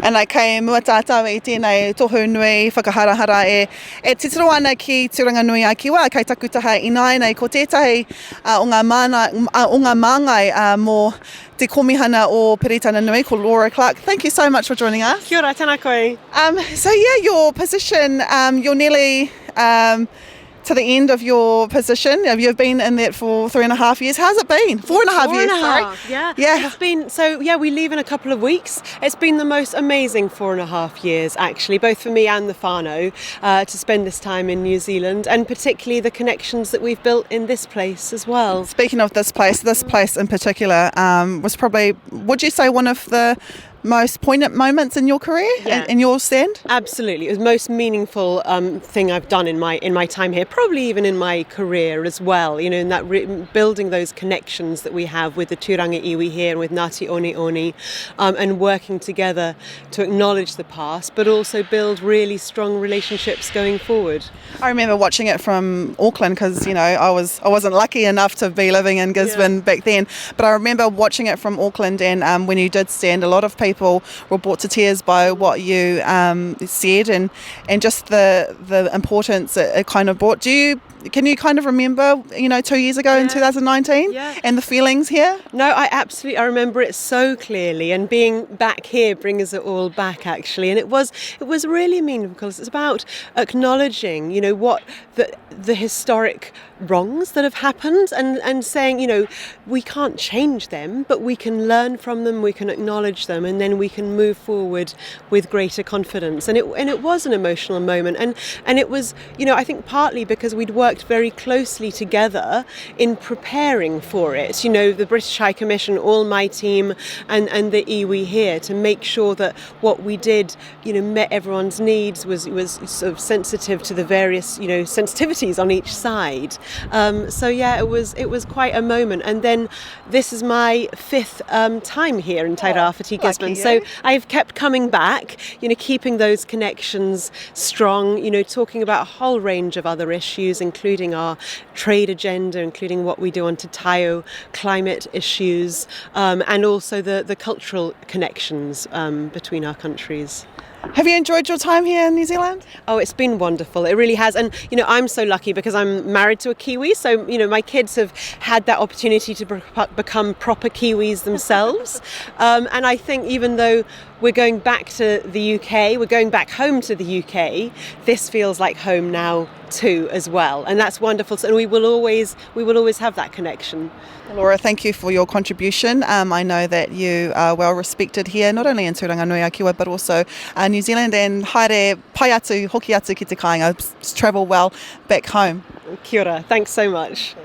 And kei mua tātou I tēnei tohu nui whakaharahara e titiro ana ki Turanga Nui a Kiwa, kei takutaha ināi nei ko tētahi o ngā māngai mō te komihana o Peretana Nui ko Laura Clarke. Thank you so much for joining us. Kia ora, tēnā koe. So yeah, your position, you're nearly to the end of your position. You've been in that for 3.5 years. How's it been? 4.5 years, sorry. Yeah. It's been, we leave in a couple of weeks. It's been the most amazing 4.5 years, actually, both for me and the whānau, to spend this time in New Zealand, and particularly the connections that we've built in this place as well. Speaking of this place in particular was probably, would you say, one of the most poignant moments in your career, in your stand? Absolutely. It was the most meaningful thing I've done in my time here, probably even in my career as well, you know, in that building those connections that we have with the tūranga iwi here and with Ngāti Oni, and working together to acknowledge the past, but also build really strong relationships going forward. I remember watching it from Auckland because, you know, I wasn't lucky enough to be living in Gisborne back then, but I remember watching it from Auckland, and when you did stand, a lot of people were brought to tears by what you said and just the importance it kind of brought. Can you kind of remember, you know, 2 years ago in 2019 and the feelings here? No, I remember it so clearly, and being back here brings it all back, actually. And it was really meaningful because it's about acknowledging, you know, what the historic wrongs that have happened, and saying, you know, we can't change them, but we can learn from them, we can acknowledge them, and then we can move forward with greater confidence. And it was an emotional moment, and it was, you know, I think partly because we'd worked very closely together in preparing for it. You know, the British High Commission, all my team, and the iwi here, to make sure that what we did, you know, met everyone's needs, was sort of sensitive to the various, you know, sensitivities on each side. It was quite a moment. And then this is my 5th time here in Tairāwhiti, Gisborne. So I've kept coming back, you know, keeping those connections strong, you know, talking about a whole range of other issues, including our trade agenda, including what we do on Te Taio, climate issues, and also the cultural connections between our countries. Have you enjoyed your time here in New Zealand? Oh, it's been wonderful. It really has. And, you know, I'm so lucky because I'm married to a Kiwi. So, you know, my kids have had that opportunity to become proper Kiwis themselves. And I think even though we're going back to the UK, we're going back home to the UK, this feels like home now too as well. And that's wonderful. And we will always have that connection. Laura, thank you for your contribution. I know that you are well respected here, not only in Turanga Nui a Kiwa, but also New Zealand, and haere pai atu, hoki atu ki te kāinga, travel well back home. Kia ora, thanks so much.